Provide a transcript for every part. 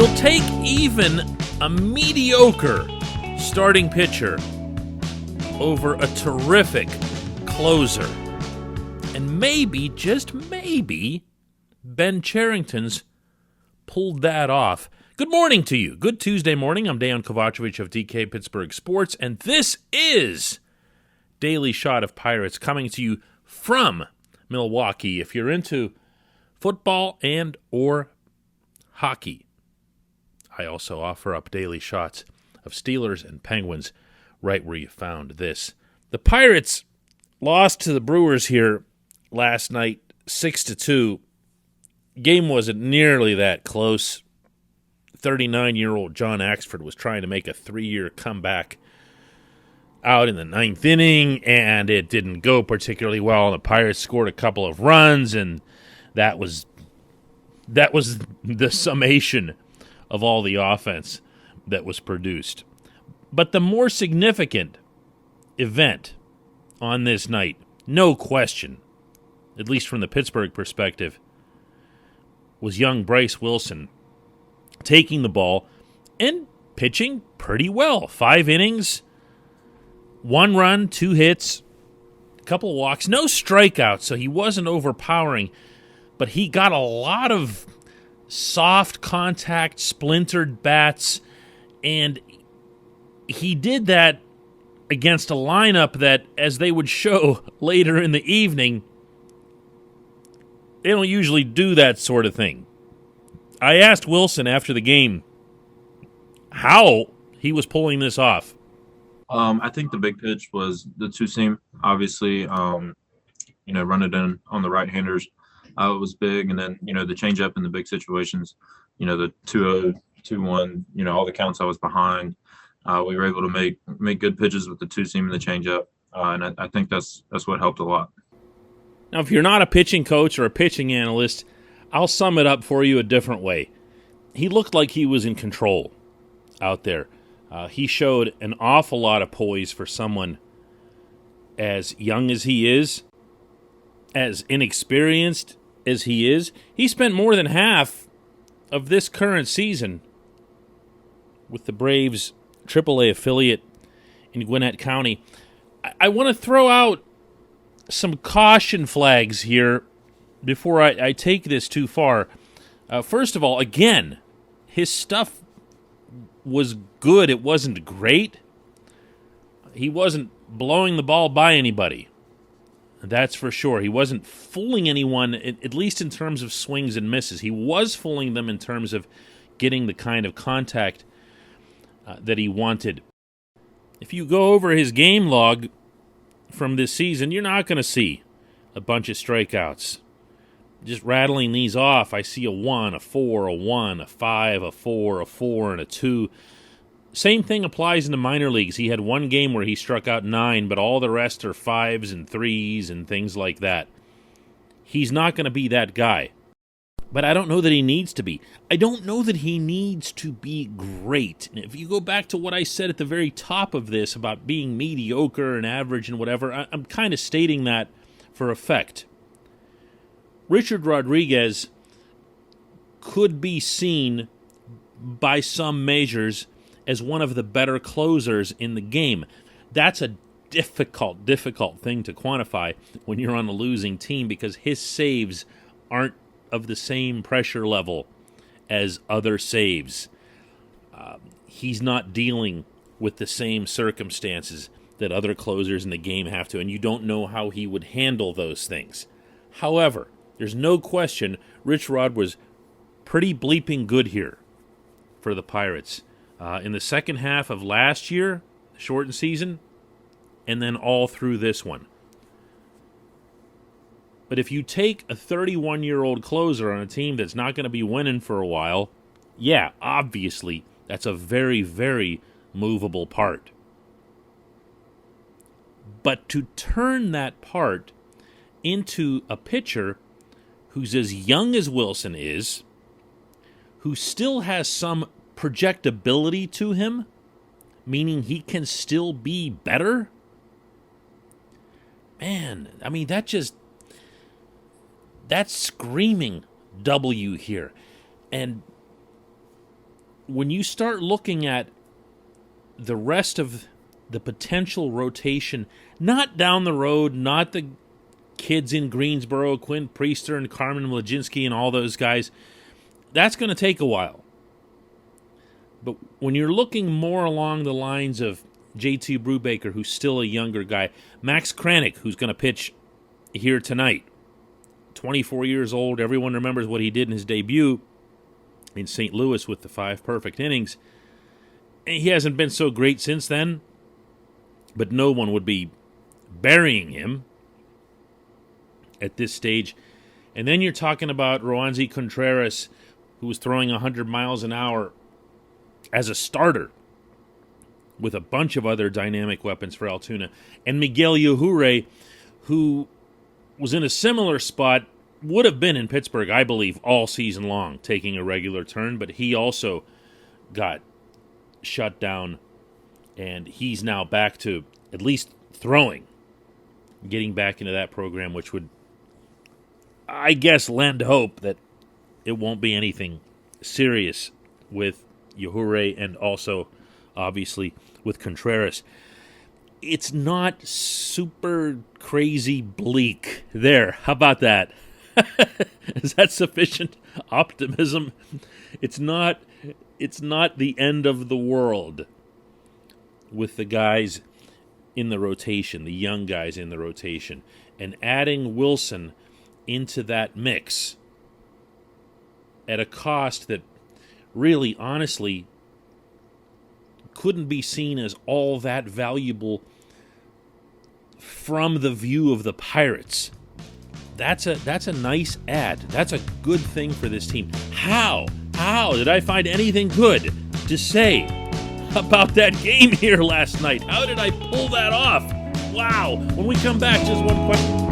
You'll take even a mediocre starting pitcher over a terrific closer. And maybe, just maybe, Ben Cherington's pulled that off. Good morning to you. Good Tuesday morning. I'm Dejan Kovacevic of DK Pittsburgh Sports, and this is Daily Shot of Pirates coming to you from Milwaukee. If you're into football and or hockey, I also offer up daily shots of Steelers and Penguins right where you found this. The Pirates lost to the Brewers here last night, 6-2. Game wasn't nearly that close. 39-year-old John Axford was trying to make a 3-year comeback out in the ninth inning, and it didn't go particularly well. The Pirates scored a couple of runs, and that was the summation of all the offense that was produced. But the more significant event on this night, no question, at least from the Pittsburgh perspective, was young Bryse Wilson taking the ball and pitching pretty well. 5 innings, 1 run, 2 hits, a couple of walks, no strikeouts, so he wasn't overpowering, but he got a lot of soft contact, splintered bats, and he did that against a lineup that, as they would show later in the evening, they don't usually do that sort of thing. I asked Wilson after the game how he was pulling this off. I think the big pitch was the two-seam. Obviously, run it in on the right-handers. It was big, and then, the change-up in the big situations, the 2-0, 2-1, all the counts I was behind. We were able to make good pitches with the two-seam and the change-up, and I think that's what helped a lot. Now, if you're not a pitching coach or a pitching analyst, I'll sum it up for you a different way. He looked like he was in control out there. He showed an awful lot of poise for someone as young as he is, as inexperienced as he is. He spent more than half of this current season with the Braves' AAA affiliate in Gwinnett County. I want to throw out some caution flags here before I take this too far. First of all, again, his stuff was good. It wasn't great. He wasn't blowing the ball by anybody. That's for sure. He wasn't fooling anyone, at least in terms of swings and misses. He was fooling them in terms of getting the kind of contact that he wanted. If you go over his game log from this season, you're not going to see a bunch of strikeouts. Just rattling these off, I see a 1, a 4, a 1, a 5, a 4, a 4, and a 2. Same thing applies in the minor leagues. He had 1 game where he struck out 9, but all the rest are 5s and 3s and things like that. He's not going to be that guy. But I don't know that he needs to be. I don't know that he needs to be great. And if you go back to what I said at the very top of this about being mediocre and average and whatever, I'm kind of stating that for effect. Richard Rodriguez could be seen by some measures as one of the better closers in the game. That's a difficult thing to quantify when you're on a losing team because his saves aren't of the same pressure level as other saves. He's not dealing with the same circumstances that other closers in the game have to, and you don't know how he would handle those things. However, there's no question Rich Rod was pretty bleeping good here for the Pirates. In the second half of last year, shortened season, and then all through this one. But if you take a 31-year-old closer on a team that's not going to be winning for a while, yeah, obviously, that's a very, very movable part. But to turn that part into a pitcher who's as young as Wilson is, who still has some projectability to him, meaning he can still be better, man, I mean, that's screaming W here. And when you start looking at the rest of the potential rotation, not down the road, not the kids in Greensboro, Quinn Priester and Carmen Mlodzinski and all those guys, that's going to take a while. But when you're looking more along the lines of JT Brubaker, who's still a younger guy, Max Kranick, who's going to pitch here tonight, 24 years old, everyone remembers what he did in his debut in St. Louis with the 5 perfect innings. He hasn't been so great since then, but no one would be burying him at this stage. And then you're talking about Roansy Contreras, who was throwing 100 miles an hour as a starter with a bunch of other dynamic weapons for Altoona. And Miguel Yajure, who was in a similar spot, would have been in Pittsburgh, I believe, all season long, taking a regular turn, but he also got shut down, and he's now back to at least throwing, getting back into that program, which would, I guess, lend hope that it won't be anything serious with Yajure and also, obviously, with Contreras. It's not super crazy bleak there. How about that? Is that sufficient optimism? It's not the end of the world with the guys in the rotation, the young guys in the rotation, and adding Wilson into that mix at a cost that really, honestly, couldn't be seen as all that valuable from the view of the Pirates. That's a nice add. That's a good thing for this team. How did I find anything good to say about that game here last night? How did I pull that off? Wow. When we come back, just one question.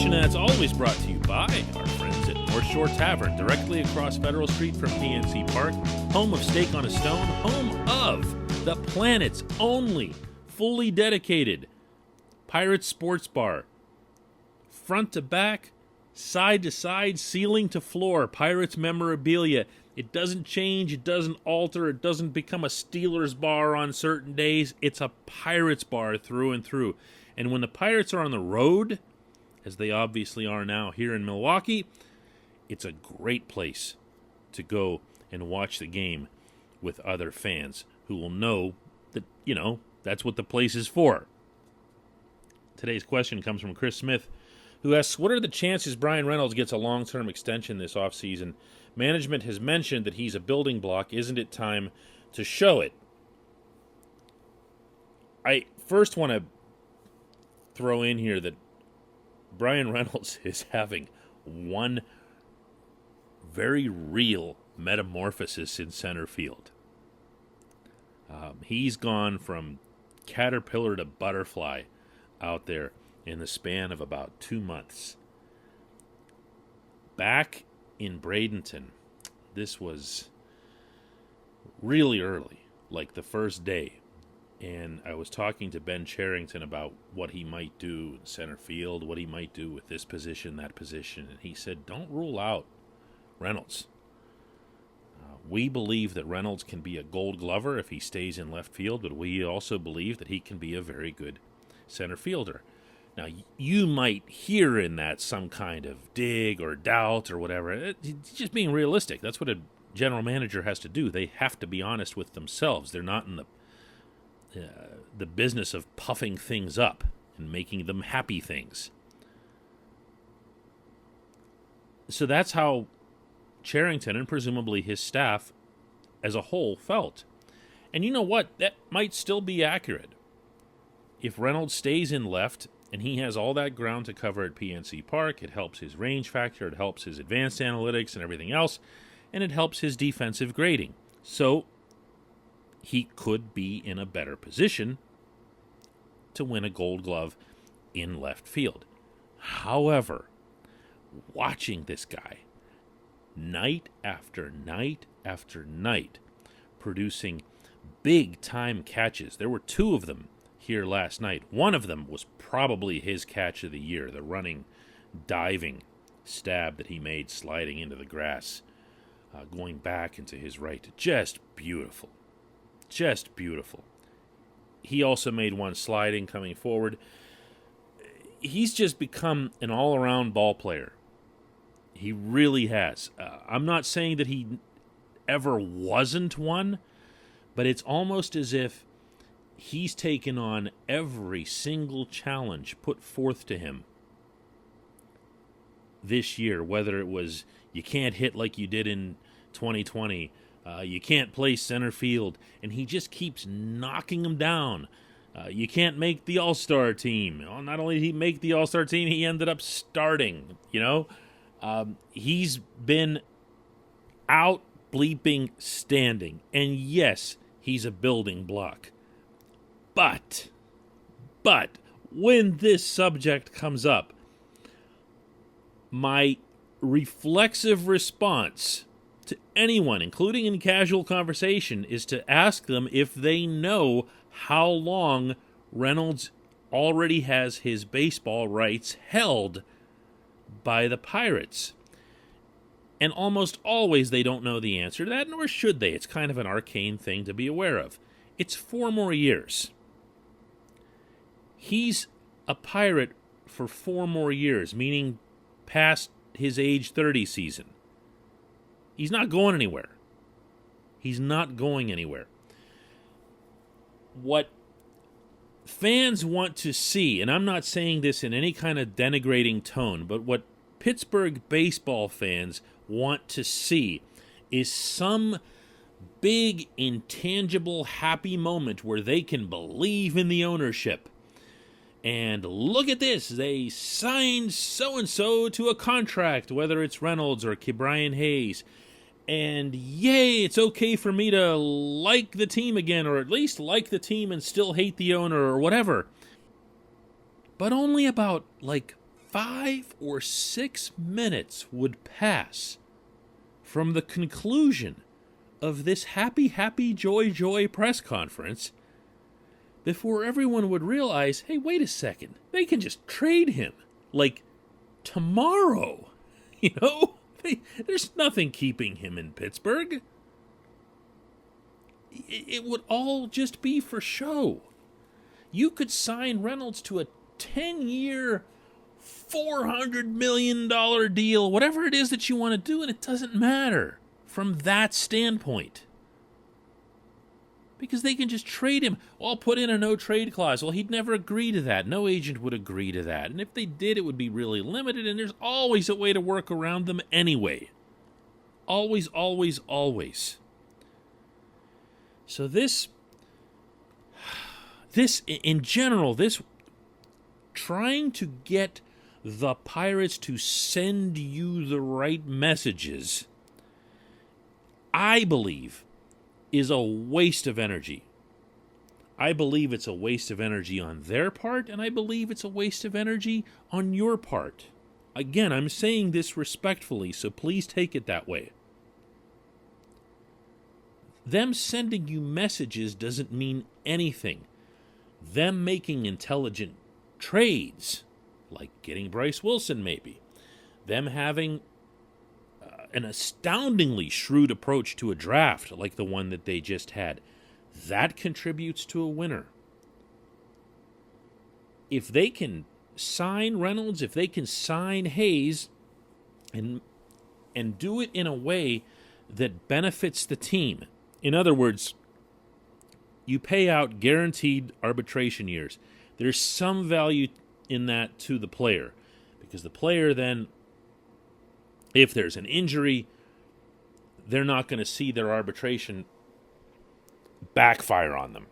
And that's always brought to you by our friends at North Shore Tavern, directly across Federal Street from PNC Park, home of Steak on a Stone, home of the planet's only fully dedicated Pirates sports bar. Front to back, side to side, ceiling to floor, Pirates memorabilia. It doesn't change, it doesn't alter, it doesn't become a Steelers bar on certain days. It's a Pirates bar through and through. And when the Pirates are on the road, as they obviously are now here in Milwaukee, it's a great place to go and watch the game with other fans who will know that, that's what the place is for. Today's question comes from Chris Smith, who asks, what are the chances Bryan Reynolds gets a long-term extension this offseason? Management has mentioned that he's a building block. Isn't it time to show it? I first want to throw in here that Bryan Reynolds is having one very real metamorphosis in center field. He's gone from caterpillar to butterfly out there in the span of about 2 months. Back in Bradenton, this was really early, like the first day. And I was talking to Ben Cherington about what he might do in center field, what he might do with this position, that position. And he said, don't rule out Reynolds. We believe that Reynolds can be a Gold Glover if he stays in left field, but we also believe that he can be a very good center fielder. Now, you might hear in that some kind of dig or doubt or whatever. It's just being realistic. That's what a general manager has to do. They have to be honest with themselves. They're not in the business of puffing things up and making them happy things. So that's how Cherington and presumably his staff as a whole felt. And you know what? That might still be accurate. If Reynolds stays in left and he has all that ground to cover at PNC Park, it helps his range factor, it helps his advanced analytics and everything else, and it helps his defensive grading. So he could be in a better position to win a Gold Glove in left field. However, watching this guy night after night after night, producing big-time catches. There were 2 of them here last night. One of them was probably his catch of the year, the running, diving stab that he made sliding into the grass, going back into his right. Just beautiful. Just beautiful. He also made one sliding coming forward. He's just become an all-around ball player. He really has. I'm not saying that he ever wasn't one, but it's almost as if he's taken on every single challenge put forth to him this year, whether it was you can't hit like you did in 2020, you can't play center field, and he just keeps knocking them down. You can't make the All-Star team. Well, not only did he make the All-Star team, he ended up starting, He's been out bleeping standing. And yes, he's a building block. But when this subject comes up, my reflexive response to anyone, including in casual conversation, is to ask them if they know how long Reynolds already has his baseball rights held by the Pirates. And almost always they don't know the answer to that, nor should they. It's kind of an arcane thing to be aware of. It's 4 more years. He's a Pirate for 4 more years, meaning past his age 30 season. He's not going anywhere. He's not going anywhere. What fans want to see, and I'm not saying this in any kind of denigrating tone, but what Pittsburgh baseball fans want to see is some big, intangible, happy moment where they can believe in the ownership. And look at this, they signed so-and-so to a contract, whether it's Reynolds or Brian Hayes. And yay, it's okay for me to like the team again, or at least like the team and still hate the owner or whatever. But only about 5 or 6 minutes would pass from the conclusion of this happy, happy, joy, joy press conference before everyone would realize, hey, wait a second, they can just trade him, tomorrow, There's nothing keeping him in Pittsburgh. It would all just be for show. You could sign Reynolds to a 10-year, $400 million deal, whatever it is that you want to do, and it doesn't matter from that standpoint. Because they can just trade him. I'll put in a no-trade clause. Well, he'd never agree to that. No agent would agree to that. And if they did, it would be really limited, and there's always a way to work around them anyway. Always, always, always. So this in general, this trying to get the Pirates to send you the right messages, I believe, is a waste of energy. I believe it's a waste of energy on their part, and I believe it's a waste of energy on your part. Again, I'm saying this respectfully, so please take it that way. Them sending you messages doesn't mean anything. Them making intelligent trades, like getting Bryse Wilson maybe, them having an astoundingly shrewd approach to a draft like the one that they just had, that contributes to a winner. If they can sign Reynolds, if they can sign Hayes, and do it in a way that benefits the team. In other words, you pay out guaranteed arbitration years. There's some value in that to the player, because the player then, if there's an injury, they're not going to see their arbitration backfire on them.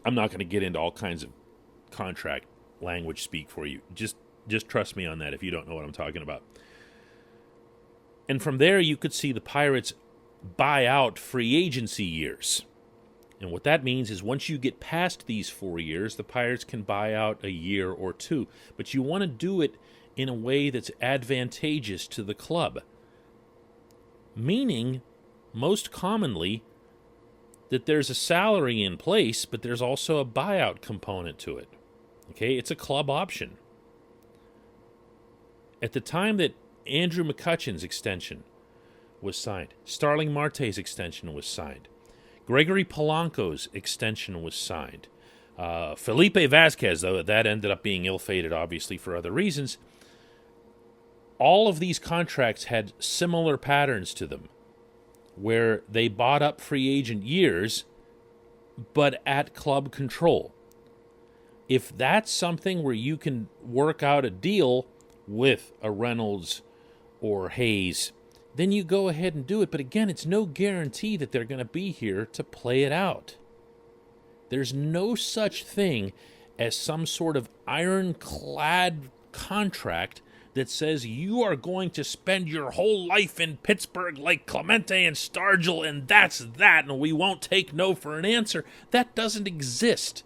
I'm not going to get into all kinds of contract language speak for you. Just trust me on that if you don't know what I'm talking about. And from there, you could see the Pirates buy out free agency years. And what that means is once you get past these 4 years, the Pirates can buy out a year or 2. But you want to do it in a way that's advantageous to the club. Meaning, most commonly that there's a salary in place, but there's also a buyout component to it. Okay, it's a club option. At the time that Andrew McCutcheon's extension was signed, Starling Marte's extension was signed, Gregory Polanco's extension was signed, Felipe Vasquez, though that ended up being ill-fated, obviously, for other reasons. All of these contracts had similar patterns to them, where they bought up free agent years, but at club control. If that's something where you can work out a deal with a Reynolds or Hayes, then you go ahead and do it. But again, it's no guarantee that they're going to be here to play it out. There's no such thing as some sort of ironclad contract that says you are going to spend your whole life in Pittsburgh like Clemente and Stargell, and that's that, and we won't take no for an answer. That doesn't exist.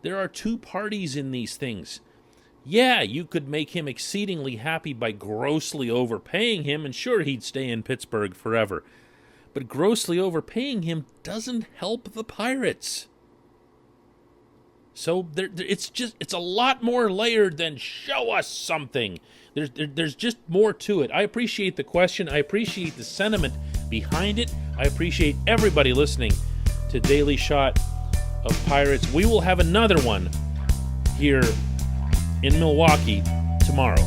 There are two parties in these things. Yeah, you could make him exceedingly happy by grossly overpaying him, and sure, he'd stay in Pittsburgh forever. But grossly overpaying him doesn't help the Pirates. So it's a lot more layered than show us something. There's just more to it. I appreciate the question. I appreciate the sentiment behind it. I appreciate everybody listening to Daily Shot of Pirates. We will have another one here in Milwaukee tomorrow.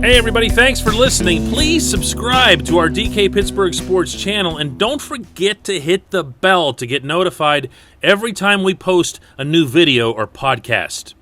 Hey everybody, thanks for listening. Please subscribe to our DK Pittsburgh Sports channel, and don't forget to hit the bell to get notified every time we post a new video or podcast.